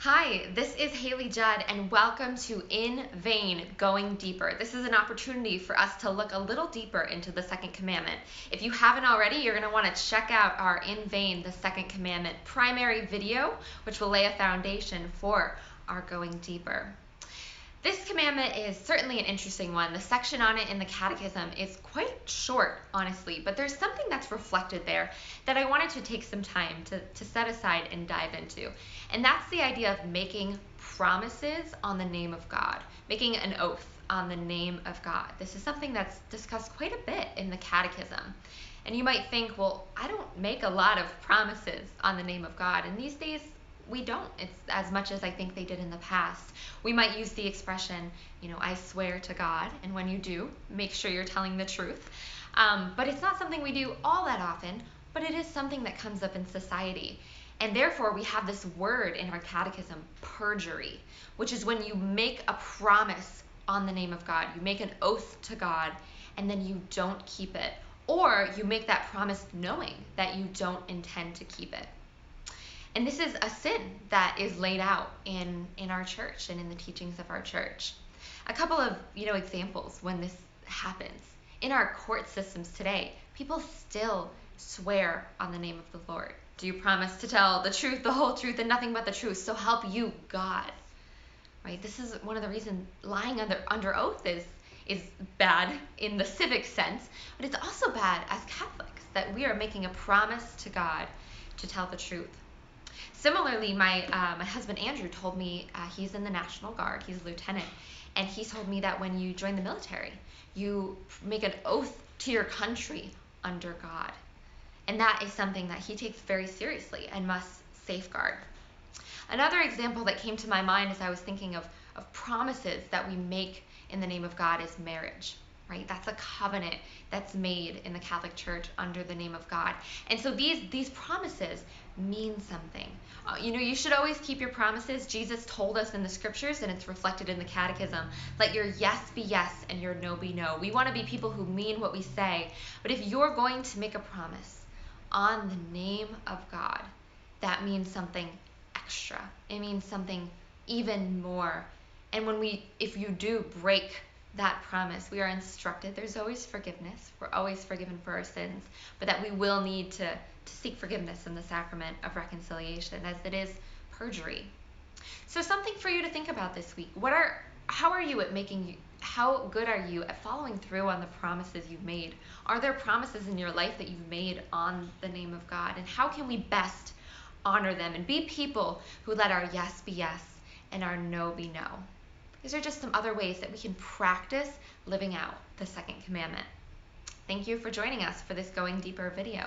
Hi, this is Haley Judd, and welcome to In Vain, Going Deeper. This is an opportunity for us to look a little deeper into the second commandment. If you haven't already, you're going to want to check out our In Vain, the second commandment primary video, which will lay a foundation for our going deeper. This commandment is certainly an interesting one. The section on it in the Catechism is quite short, honestly, but there's something that's reflected there that I wanted to take some time to set aside and dive into. And that's the idea of making promises on the name of God, making an oath on the name of God. This is something that's discussed quite a bit in the Catechism. And you might think, well, I don't make a lot of promises on the name of God. And these days, we don't. It's as much as I think they did in the past. We might use the expression, I swear to God, and when you do, make sure you're telling the truth. But it's not something we do all that often, but it is something that comes up in society. And therefore, we have this word in our catechism, perjury, which is when you make a promise on the name of God. You make an oath to God, and then you don't keep it. Or you make that promise knowing that you don't intend to keep it. And this is a sin that is laid out in our church and in the teachings of our church. A couple of examples when this happens. In our court systems today, people still swear on the name of the Lord. Do you promise to tell the truth, the whole truth, and nothing but the truth? So help you God. Right? This is one of the reasons lying under oath is bad in the civic sense, but it's also bad as Catholics, that we are making a promise to God to tell the truth. Similarly, my husband Andrew told me he's in the National Guard, he's a lieutenant, and he told me that when you join the military, you make an oath to your country under God. And that is something that he takes very seriously and must safeguard. Another example that came to my mind as I was thinking of promises that we make in the name of God is marriage. Right? That's a covenant that's made in the Catholic Church under the name of God. And so these promises mean something. You should always keep your promises. Jesus told us in the scriptures, and it's reflected in the Catechism, let your yes be yes and your no be no. We want to be people who mean what we say. But if you're going to make a promise on the name of God, that means something extra. It means something even more. And if you do break that promise, we are instructed there's always forgiveness. We're always forgiven for our sins, but that we will need to seek forgiveness in the sacrament of reconciliation, as it is perjury. So something for you to think about this week. How good are you at following through on the promises you've made? Are there promises in your life that you've made on the name of God? And how can we best honor them and be people who let our yes be yes and our no be no? These are just some other ways that we can practice living out the second commandment. Thank you for joining us for this Going Deeper video.